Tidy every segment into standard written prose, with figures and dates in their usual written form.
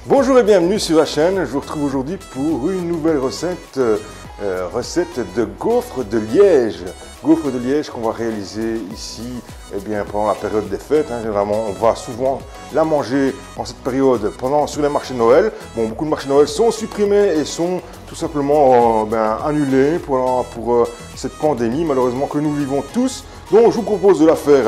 Bonjour et bienvenue sur la chaîne. Je vous retrouve aujourd'hui pour une nouvelle recette, recette de gaufres de Liège. Gaufres de Liège qu'on va réaliser ici pendant la période des fêtes. Généralement, on va souvent la manger en cette période sur les marchés de Noël. Bon, beaucoup de marchés de Noël sont supprimés et sont tout simplement annulés pour cette pandémie malheureusement que nous vivons tous. Donc je vous propose de la faire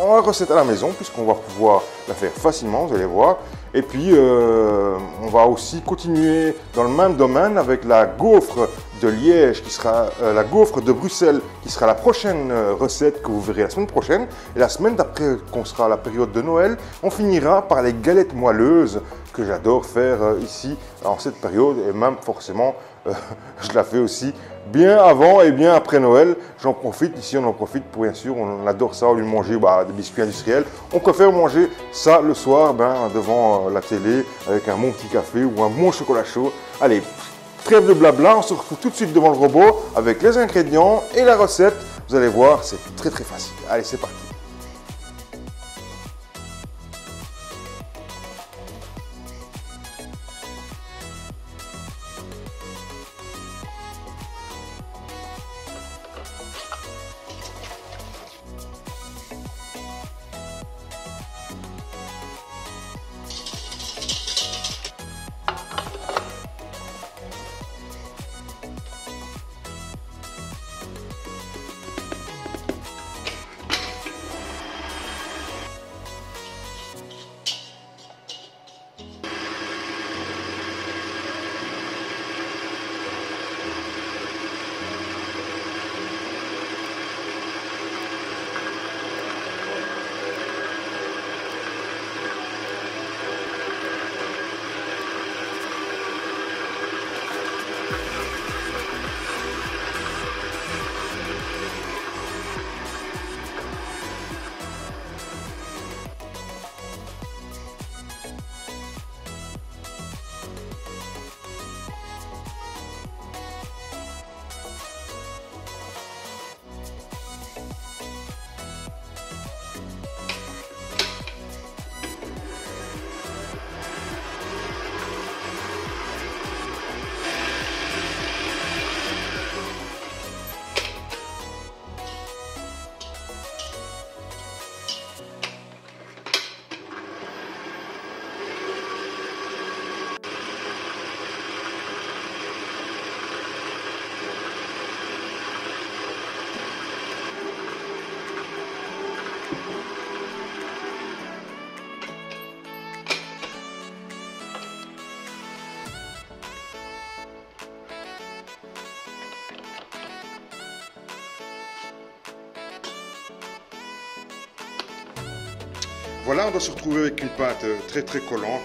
en recette à la maison puisqu'on va pouvoir la faire facilement, vous allez voir. Et puis on va aussi continuer dans le même domaine avec la gaufre de Liège qui sera la gaufre de Bruxelles qui sera la prochaine recette que vous verrez la semaine prochaine. Et la semaine d'après qu'on sera à la période de Noël, on finira par les galettes moelleuses que j'adore faire ici en cette période et même forcément je la fais aussi bien avant et bien après Noël. J'en profite, ici on en profite pour bien sûr, on adore ça au lieu de manger des biscuits industriels. On préfère manger ça le soir devant la télé avec un bon petit café ou un bon chocolat chaud. Allez, trêve de blabla, on se retrouve tout de suite devant le robot avec les ingrédients et la recette. Vous allez voir, c'est très facile. Allez, c'est parti. Voilà, on doit se retrouver avec une pâte très collante,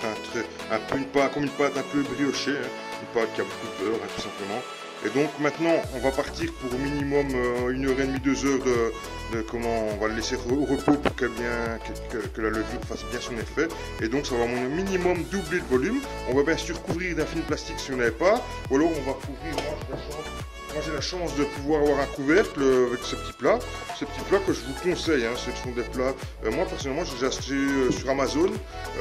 comme une pâte un peu briochée, une pâte qui a beaucoup de beurre tout simplement. Et donc maintenant on va partir pour au minimum 1h30, 2 heures on va le laisser au repos pour que la levure fasse bien son effet. Et donc ça va au minimum doubler le volume. On va bien sûr couvrir d'un film plastique si on n'avait pas, ou alors on va couvrir. Moi j'ai la chance de pouvoir avoir un couvercle avec ce petit plat que je vous conseille, ce sont des plats, moi personnellement j'ai acheté sur Amazon,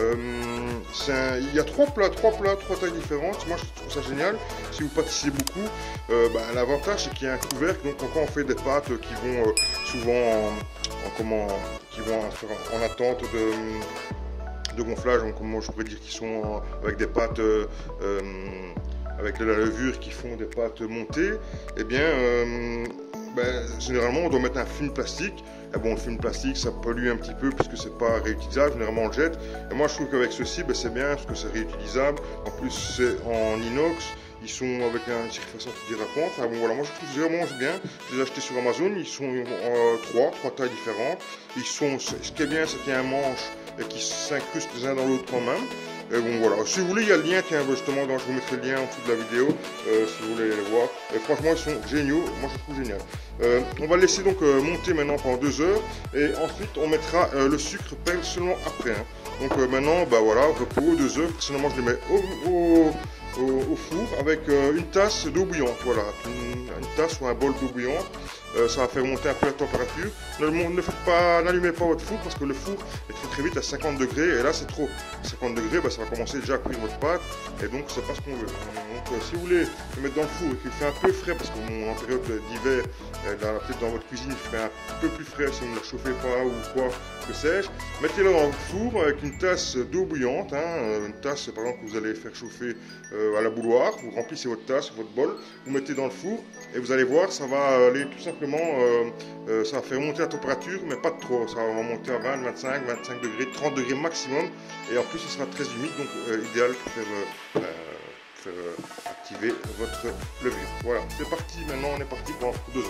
il y a trois tailles différentes, moi je trouve ça génial, si vous pâtissez beaucoup, l'avantage c'est qu'il y a un couvercle, donc quand on fait des pâtes qui vont souvent en attente de gonflage, donc comment je pourrais dire qu'ils sont avec des pâtes avec de la levure qui font des pâtes montées, généralement on doit mettre un film plastique. Et bon, le film plastique ça pollue un petit peu puisque c'est pas réutilisable, généralement on le jette. Et moi je trouve qu'avec ceci c'est bien parce que c'est réutilisable, en plus c'est en inox, ils sont avec une surface antidérapante. Enfin bon voilà, moi je trouve vraiment bien. Je les ai achetés sur Amazon, ils sont trois tailles différentes. Ce qui est bien c'est qu'il y a un manche qui s'incruste les uns dans l'autre quand même. Et bon voilà, si vous voulez il y a le lien, tiens justement, je vous mettrai le lien en dessous de la vidéo si vous voulez les voir. Et franchement ils sont géniaux, moi je trouve génial. On va laisser donc monter maintenant pendant 2 heures et ensuite on mettra le sucre seulement après. Donc maintenant voilà, repos 2 heures, personnellement je les mets au four avec une tasse d'eau bouillante. Voilà, une tasse ou un bol d'eau bouillante. Ça va faire monter un peu la température. N'allumez pas votre four parce que le four est très vite à 50 degrés et là c'est trop. 50 degrés, ça va commencer déjà à cuire votre pâte et donc c'est pas ce qu'on veut. Donc si vous voulez le mettre dans le four et qu'il fait un peu frais, parce qu'en période d'hiver, peut-être dans votre cuisine il fait un peu plus frais si vous ne la chauffez pas ou quoi, que sais-je, mettez-le dans le four avec une tasse d'eau bouillante, une tasse par exemple que vous allez faire chauffer à la bouilloire, vous remplissez votre tasse, votre bol, vous mettez dans le four et vous allez voir, ça va aller tout simplement, ça va faire monter la température, mais pas de trop, ça va monter à 20, 25, 25 degrés, 30 degrés maximum, et en plus il sera très humide, donc idéal pour faire activer votre levure. Voilà, c'est parti, maintenant on est parti pour 2 heures.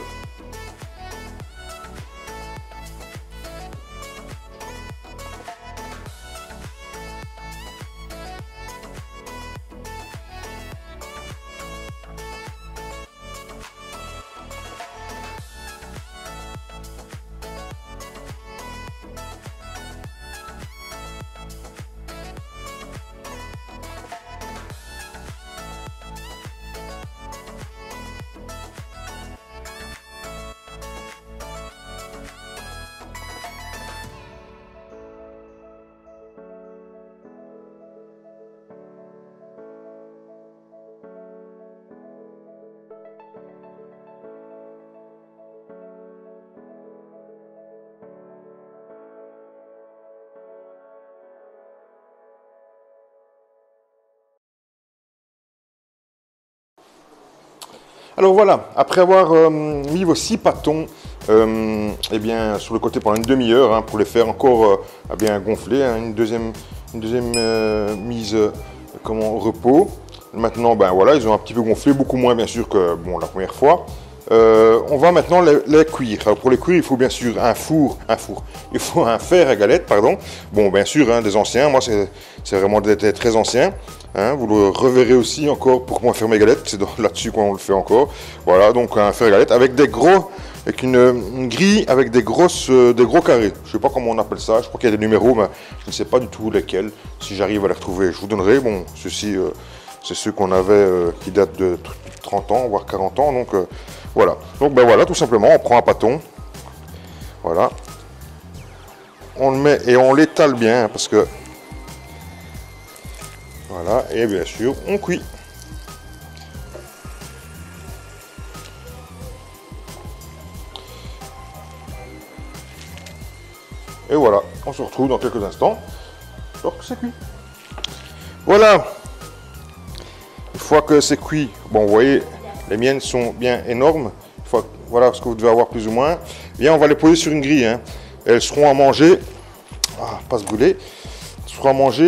Alors voilà, après avoir mis vos 6 pâtons eh bien, sur le côté pendant une demi-heure, pour les faire encore bien gonfler, une deuxième mise au repos. Maintenant, ben voilà, ils ont un petit peu gonflé, beaucoup moins bien sûr que bon, la première fois. On va maintenant les cuire. Alors pour les cuire, il faut bien sûr il faut un fer à galette, pardon. Bon, bien sûr, des anciens, moi c'est vraiment des très anciens. Vous le reverrez aussi encore pour moi faire mes galettes, c'est là-dessus qu'on le fait encore. Voilà, donc un fer à galette avec avec une grille avec des gros carrés. Je ne sais pas comment on appelle ça, je crois qu'il y a des numéros, mais je ne sais pas du tout lesquels. Si j'arrive à les retrouver, je vous donnerai. Bon, ceux-ci, c'est ceux qu'on avait qui datent de 30 ans, voire 40 ans, donc voilà. Donc ben voilà, tout simplement, on prend un pâton, voilà, on le met et on l'étale bien, parce que voilà, et bien sûr, on cuit. Et voilà, on se retrouve dans quelques instants, lorsque c'est cuit. Voilà, une fois que c'est cuit, bon, vous voyez, les miennes sont bien énormes. Voilà ce que vous devez avoir plus ou moins. Bien, on va les poser sur une grille. Elles seront à manger, pas se brûler. Elles seront à manger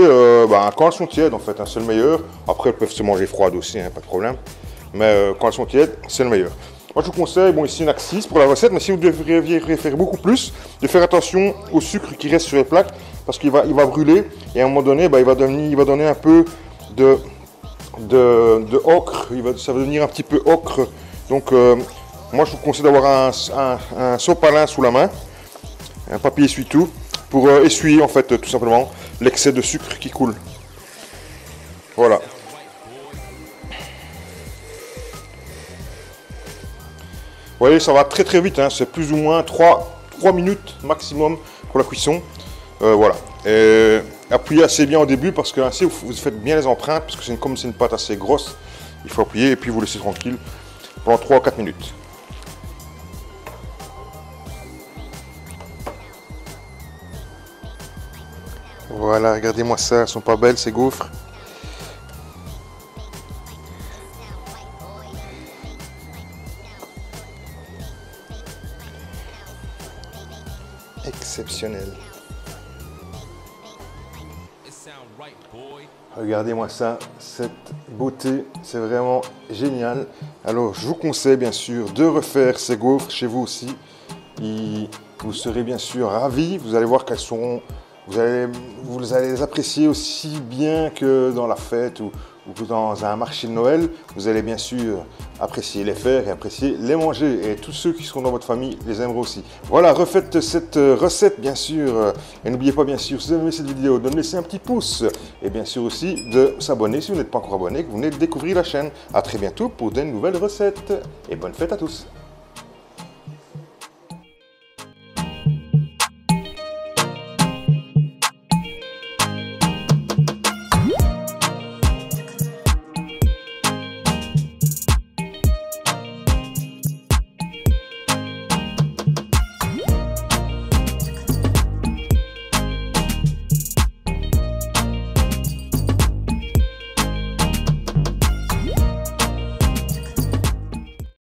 quand elles sont tièdes en fait, c'est le meilleur. Après, elles peuvent se manger froides aussi, pas de problème. Mais quand elles sont tièdes, c'est le meilleur. Moi, je vous conseille, bon, ici, il n'y en a que 6 pour la recette, mais si vous devriez faire beaucoup plus, de faire attention au sucre qui reste sur les plaques, parce qu'il va brûler, et à un moment donné, il va donner un peu de ocre, ça va devenir un petit peu ocre. Donc, moi, je vous conseille d'avoir un sopalin sous la main, un papier essuie-tout, pour essuyer, en fait, tout simplement, l'excès de sucre qui coule. Voilà. Vous voyez, ça va très très vite, c'est plus ou moins 3 minutes maximum pour la cuisson. Voilà. Et appuyez assez bien au début parce que ainsi vous faites bien les empreintes, parce que comme c'est une pâte assez grosse, il faut appuyer et puis vous laissez tranquille pendant 3 ou 4 minutes. Voilà, regardez-moi ça, elles sont pas belles ces gaufres. Exceptionnel. Regardez-moi ça, cette beauté, c'est vraiment génial. Alors, je vous conseille bien sûr de refaire ces gaufres chez vous aussi. Vous serez bien sûr ravis. Vous allez voir qu'elles seront, vous allez les apprécier aussi bien que dans la fête ou ou dans un marché de Noël, vous allez bien sûr apprécier les faire et apprécier les manger. Et tous ceux qui seront dans votre famille les aimeront aussi. Voilà, refaites cette recette bien sûr. Et n'oubliez pas bien sûr, si vous avez aimé cette vidéo, de me laisser un petit pouce. Et bien sûr aussi de s'abonner si vous n'êtes pas encore abonné, que vous venez de découvrir la chaîne. A très bientôt pour de nouvelles recettes. Et bonne fête à tous.